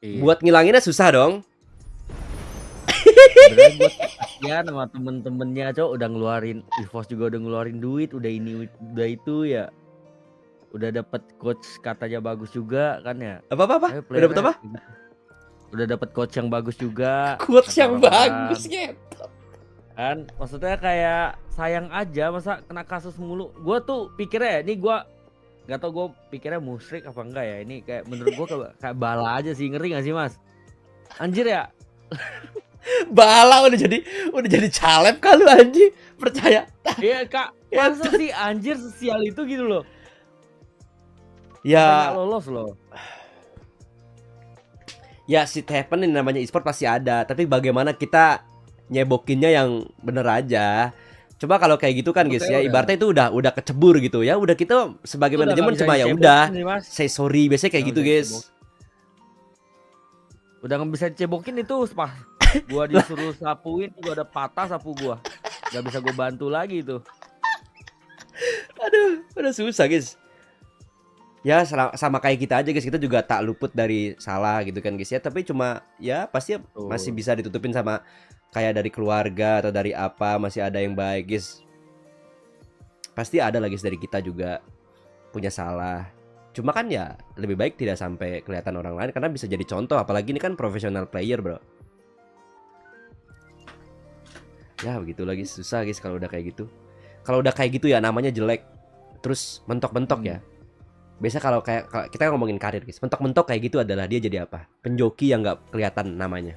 Iya. Buat ngilanginnya susah dong. Sebenarnya gue kasihan sama temen-temennya, cowok udah ngeluarin EVOS juga udah ngeluarin duit, udah ini udah itu ya. Udah dapet coach katanya bagus juga kan ya. Apa? Ayo Udah dapet playernya apa? gitu. Udah dapet coach yang bagus juga Quotes kata yang orang-orang. bagus ya. Kan maksudnya kayak sayang aja masa kena kasus mulu. Gue tuh pikirnya ya, ini gue nggak tau gue pikirnya musyrik apa enggak ya. Ini kayak menurut gue kayak bala aja sih, ngeri gak sih mas? Anjir ya. Bala udah jadi caleb kalau anjing, percaya. Iya kak, Ya, masa sih anjir sesial itu gitu loh. Sampai ya, nggak lolos loh. ya shit happen ini namanya e-sport pasti ada, tapi bagaimana kita nyebokinnya yang bener aja. Coba kalau kayak gitu kan guys ya, ibaratnya itu udah kecebur gitu ya. Udah kita sebagai Itu udah nggak manajemen bisa cuma ya dicebokin udah nih mas. say sorry biasanya kayak Nggak gitu bisa guys. dicebokin. Udah nggak bisa dicebokin itu pas gua disuruh sapuin gua ada patah sapu gua. Gak bisa gue bantu lagi tuh. Aduh, udah susah guys. Ya sama kayak kita aja guys, kita juga tak luput dari salah gitu kan guys ya. Tapi cuma ya pasti masih bisa ditutupin sama kayak dari keluarga atau dari apa, masih ada yang baik guys. Pasti ada lagi dari kita juga punya salah. Cuma kan ya lebih baik tidak sampai kelihatan orang lain karena bisa jadi contoh. Apalagi ini kan profesional player bro. Ya begitu lagi susah guys kalau udah kayak gitu. Kalau udah kayak gitu ya namanya jelek. Terus mentok-mentok ya. Biasa kalau kita ngomongin karir guys, mentok-mentok kayak gitu adalah dia jadi apa? Penjoki yang nggak kelihatan namanya.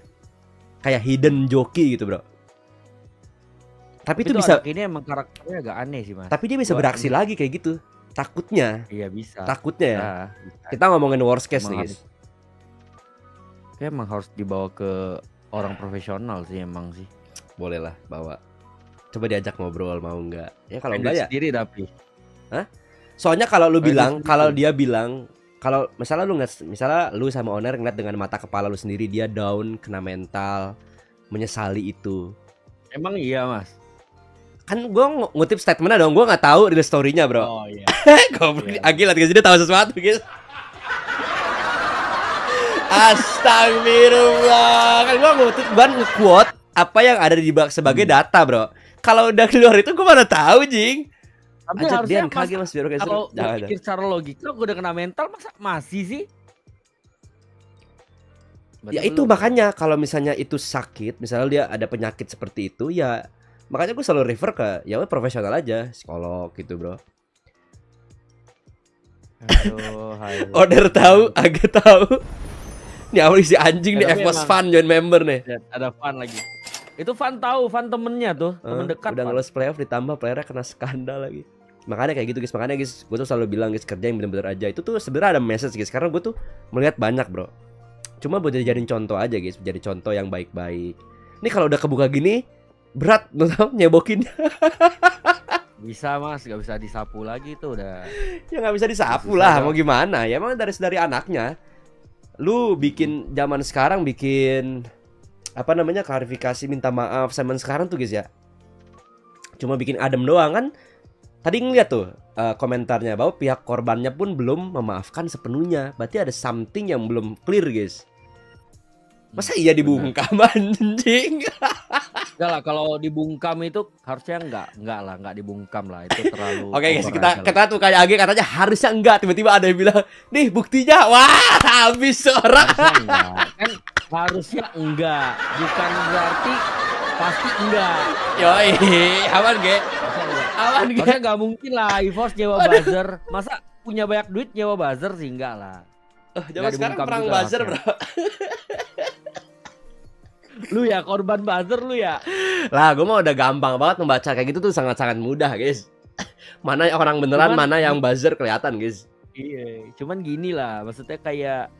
Kayak hidden joki gitu bro. Tapi itu bisa. Ini emang karakternya agak aneh sih mas. Tapi dia bisa beraksi lagi kayak gitu. Takutnya. Iya bisa. Takutnya ya. Bisa. Kita ngomongin worst case nih guys. Kayak emang harus dibawa ke orang profesional sih emang sih. Boleh lah bawa. Coba diajak ngobrol mau nggak? Ya kalau enggak ya. Sendiri tapi. Hah? Soalnya kalau lu bilang, kalau dia bilang, kalau misalnya lu sama owner ngeliat dengan mata kepala lu sendiri dia down, kena mental, menyesali itu. Emang iya mas? Kan gue ngutip statementnya dong, gue nggak tahu real story-nya bro. Oh iya. Goblok, Agil lagi dia tahu sesuatu guys. Astagfirullah, kan gue ngutip nge-quote apa yang ada di sebagai data bro. Kalau udah keluar itu gue mana tahu jing. Tapi Ajak harusnya Mas biar kalau pikir secara logika gue udah kena mental masa masih sih? Ya itu makanya kalau misalnya itu sakit, misalnya dia ada penyakit seperti itu ya, makanya gue selalu refer ke ya profesional aja, psikolog gitu bro. Aduh, Order tahu, agak tahu. Ini awal isi anjing nih, EVOS Fun join member nih. Ada Fun lagi. Itu Fun tahu, Fun temennya tuh, temen dekat. Udah ngelos playoff ditambah playernya kena skandal lagi. Makanya kayak gitu guys, makanya guys, gue tuh selalu bilang guys kerja yang bener-bener aja. Itu tuh sebenarnya ada message guys, karena gue tuh melihat banyak bro. Cuma buat dijadiin contoh aja guys, jadi contoh yang baik-baik. Ini kalau udah kebuka gini berat tuh nyebokinnya. Bisa mas, gak bisa disapu lagi tuh udah. Ya nggak bisa disapu lah, mau gimana? Ya emang dari anaknya. Lu bikin zaman sekarang bikin apa namanya klarifikasi minta maaf zaman sekarang tuh guys ya. Cuma bikin adem doang kan. Tadi ngeliat tuh komentarnya bahwa pihak korbannya pun belum memaafkan sepenuhnya. Berarti ada something yang belum clear guys. Masa iya dibungkam anjing? Enggak lah, kalau dibungkam itu harusnya enggak dibungkam lah, itu terlalu. Oke guys, kita tuh kayak Age katanya harusnya enggak, tiba-tiba ada yang bilang, "Nih buktinya." Wah, habis orang. Kan harusnya enggak, bukan berarti pasti enggak. Yoi, aman ge. Aman ge. Maksudnya enggak mungkin lah EVOS nyewa buzzer. Masa punya banyak duit nyewa buzzer sih enggak lah. Zaman sekarang perang buzzer, bro. Lu ya korban buzzer lu ya. Lah, gue mah udah gampang banget membaca kayak gitu tuh sangat-sangat mudah, guys. Mana yang orang beneran, mana yang buzzer kelihatan, guys. Iya, cuman gini lah, maksudnya kayak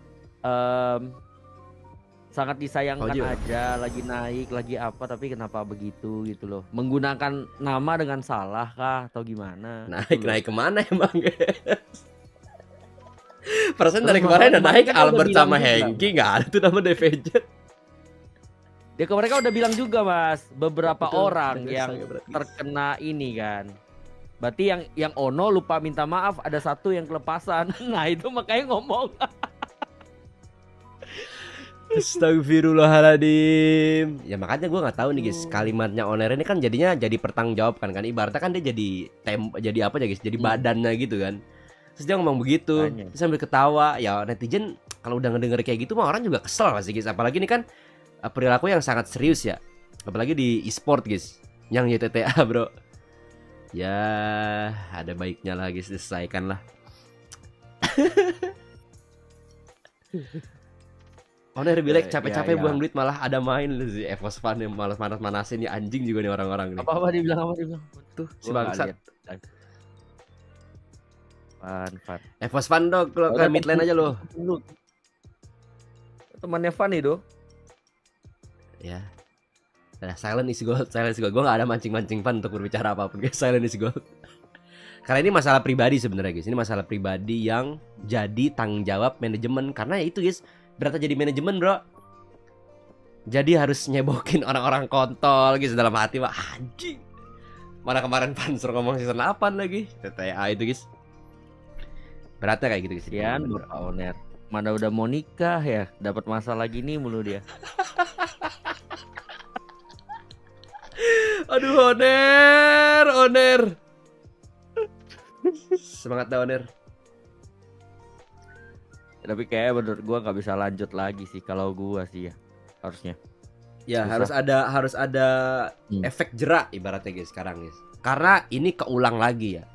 sangat disayangkan aja, lagi naik, lagi apa, tapi kenapa begitu gitu loh. Menggunakan nama dengan salah kah atau gimana? Naik kemana emang, guys? Persen dari kemarin udah naik Albert sama Hengki, nggak ada tuh nama DVJ. Ya mereka udah bilang juga mas, beberapa orang yang terkena ini kan. Berarti yang Ono lupa minta maaf, ada satu yang kelepasan. Nah itu makanya ngomong. Astagfirullahaladzim. Ya makanya gue nggak tahu nih guys, kalimatnya Oner ini kan jadinya jadi pertanggungjawabkan kan, ibaratnya kan dia jadi apa ya guys, jadi badannya gitu kan. Terus dia ngomong begitu, Makanya. terus sambil ketawa. Ya netizen kalau udah ngedenger kayak gitu mah orang juga kesel pasti guys. Apalagi ini kan perilaku yang sangat serius ya. Apalagi di e-sport guys, yang YTTA bro. Ya ada baiknya lah guys, diselesaikan lah. Oner bilek capek-capek Ya. buang duit malah ada main lu sih. Evos Fun yang malas manas-manasin nih, anjing juga nih orang-orang nih. Apa dibilang apa dibilang? Tuh si Gua nggak bangsat. lihat. Fun. Evos Fun dong, kalau ke mid lane aja lo. Lu. Temannya Fun itu. Ya. Nah, silent is gold, silent is gold. Gue gak ada mancing-mancing Fun untuk berbicara apapun guys. Silent is gold. Karena ini masalah pribadi sebenarnya guys. Ini masalah pribadi yang jadi tanggung jawab manajemen. Karena ya itu guys, berarti jadi manajemen bro. Jadi harus nyebokin orang-orang kontol guys dalam hati. Wah anjing. Mana kemarin Panser ngomong season 8 lagi. TTA itu guys. Beratnya kayak gitu guys. Sekian Bapak Oner. Mana udah mau nikah ya, dapat masalah gini mulu dia. Aduh Oner. Semangat dah Oner. Tapi kayak menurut gua nggak bisa lanjut lagi sih kalau gua sih ya. Harusnya. Ya Susah. harus ada efek jerak ibaratnya guys sekarang guys. Karena ini keulang lagi ya.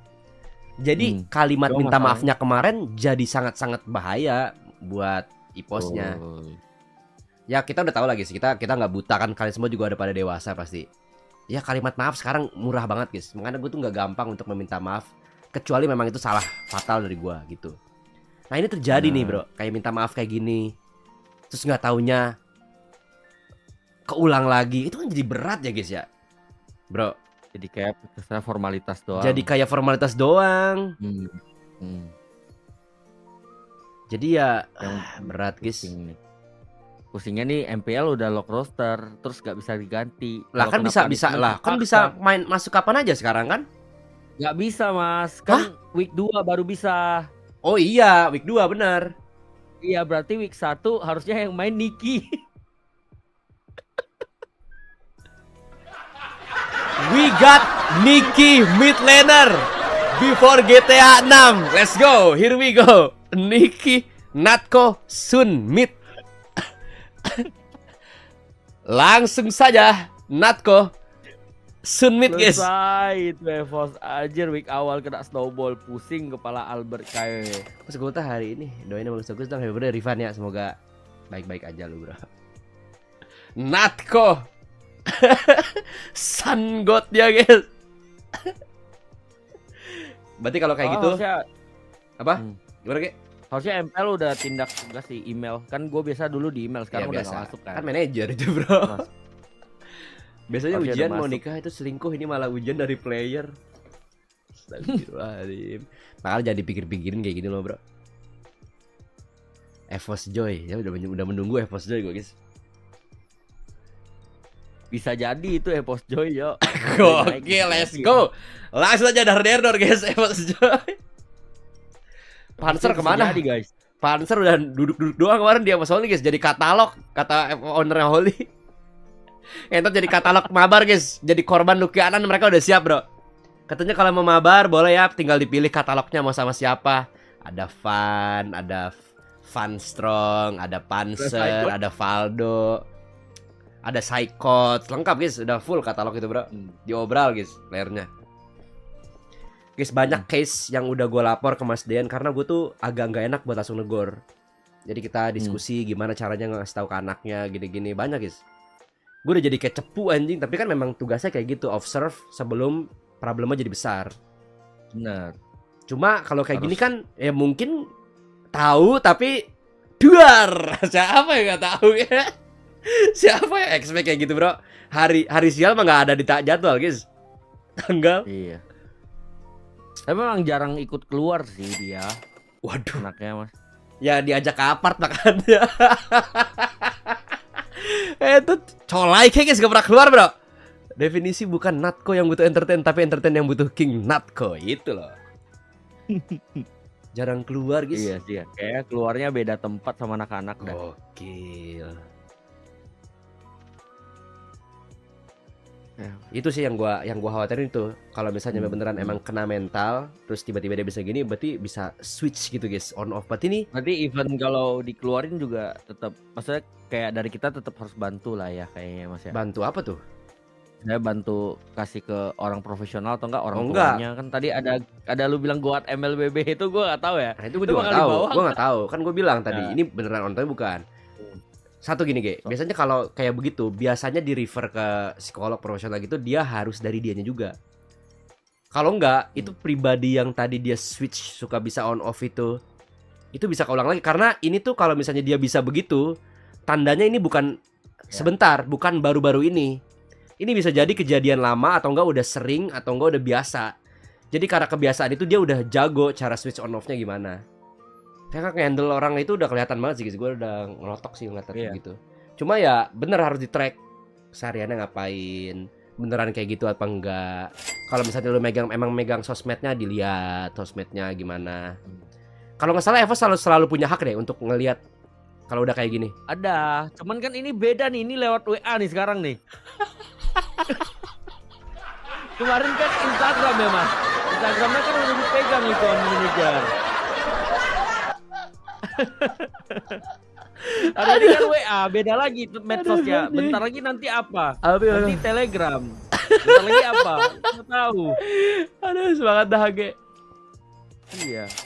Jadi kalimat Cuma minta masalahnya- maafnya kemarin jadi sangat-sangat bahaya buat iposnya. Oh. Ya kita udah tahu lagi sih, kita nggak buta kan, kalian semua juga udah pada dewasa pasti. Ya kalimat maaf sekarang murah banget guys. Makanya gue tuh nggak gampang untuk meminta maaf, kecuali memang itu salah fatal dari gue gitu. Nah ini terjadi nih bro, kayak minta maaf kayak gini, terus nggak taunya keulang lagi, itu kan jadi berat ya guys ya, bro. Jadi kayak kesannya formalitas doang. Jadi kayak formalitas doang. Jadi ya berat guys. Pusing nih. Pusingnya nih MPL udah lock roster, terus gak bisa diganti. Lah kan bisa lah, kan bisa main masuk kapan aja sekarang kan? Gak bisa mas, kan week 2 baru bisa. Oh iya, week 2 benar. Iya berarti week 1 harusnya yang main Niki. We got Niki mid laner before GTA 6. Let's go, here we go. Niki, Natko, Sun mid. Langsung saja Natko, Sun mid guys. Selesai itu Evos aja week awal kena snowball, pusing kepala Albert kayak. Mas gue hari ini doain bagus-bagus dong, happy birthday Rifan ya, semoga baik-baik aja lu bro. Natko Sun God dia guys. Berarti kalau kayak gitu Harusnya, apa? Gimana Kek? harusnya MPL udah tindak tegas sih email. Kan gue biasa dulu di email, sekarang udah gak masuk kan. Kan manajer itu bro. Biasanya Harusnya ujian udah mau masuk. nikah itu selingkuh, ini malah ujian dari player. Astagfirullahaladzim. Makanya jangan dipikir-pikirin kayak gini loh bro. Evos Joy ya udah menunggu Evos Joy gue guys. Bisa jadi itu Evos Joy yo. Oke, let's go. Langsung aja dar guys, Evos Joy. Panser Bisa kemana? jadi, guys. Panser udah duduk-duduk doang kemarin dia Mas Holly guys, jadi katalog kata ownernya Holly. Entar jadi katalog mabar guys, jadi korban lukianan mereka udah siap bro. Katanya kalau mau mabar boleh ya, tinggal dipilih katalognya mau sama siapa. Ada Van, ada Van Strong, ada Panzer, ada Valdo, ada Psychot, lengkap guys, udah full katalog itu bro. Diobral guys layernya. Guys banyak case yang udah gue lapor ke Mas Dean karena gue tuh agak nggak enak buat langsung negor. Jadi kita diskusi gimana caranya ngasih tahu ke anaknya gini-gini banyak guys. Gue udah jadi kayak cepu anjing, tapi kan memang tugasnya kayak gitu, observe sebelum problemnya jadi besar. Bener. Cuma kalau kayak gini kan ya mungkin tahu tapi duar. Siapa yang nggak tahu ya? Siapa yang expect kayak gitu bro? Hari sial mah nggak ada di jadwal guys. Tanggal. Iya. Tapi memang jarang ikut keluar sih dia. Waduh. Anaknya mas. Ya diajak ke apart makanya. Itu colai kayak guys gak pernah keluar bro. Definisi bukan Natko yang butuh entertain, tapi entertain yang butuh King Natko. Itu loh. Jarang keluar guys. Iya sih ya. Kayak keluarnya beda tempat sama anak-anak dah. Gokil. Ya. Itu sih yang gua khawatirin itu. Kalau misalnya beneran Hmm. emang kena mental, terus tiba-tiba dia bisa gini, berarti bisa switch gitu guys, on off. Berarti nih Berarti even kalau dikeluarin juga tetap, maksudnya kayak dari kita tetap harus bantu lah ya kayaknya Mas ya. bantu apa tuh? Saya bantu kasih ke orang profesional atau enggak Oh orang enggak. tuanya. Kan tadi ada lu bilang gua MLBB itu gua nggak tahu ya. Nah itu gue Itu juga bakal nggak tahu. dibawa Gue nggak? nggak tahu. Kan gue bilang tadi Nah. ini beneran on time bukan. Hmm. Satu gini Ge, So, biasanya kalau kayak begitu, biasanya di refer ke psikolog profesional gitu, dia harus dari dianya juga. Kalau enggak, itu pribadi yang tadi dia switch suka bisa on off itu bisa keulang lagi. Karena ini tuh kalau misalnya dia bisa begitu, tandanya ini bukan ya. sebentar, bukan baru-baru ini. Ini bisa jadi kejadian lama atau enggak udah sering atau enggak udah biasa. Jadi karena kebiasaan itu dia udah jago cara switch on off-nya gimana. Kayak nge-handle orang itu udah kelihatan banget sih guys. Gue udah ngelotok sih ngeliat Iya. gitu. Cuma ya bener harus di track sehariannya ngapain, beneran kayak gitu apa enggak. Kalau misalnya lu emang megang sosmednya, dilihat sosmednya gimana. Kalau nggak salah Eva selalu punya hak deh untuk ngelihat kalau udah kayak gini. Ada, cuman kan ini beda nih, ini lewat WA nih sekarang nih. Kemarin kan Instagram ya Mas. Instagramnya kan udah dipegang itu sama manajer. Ada ini kan WA, beda lagi tuh medsosnya. Bentar lagi nanti apa? Nanti Telegram. Bentar lagi apa? Nggak tahu. Aduh semangat dah Ge. Iya.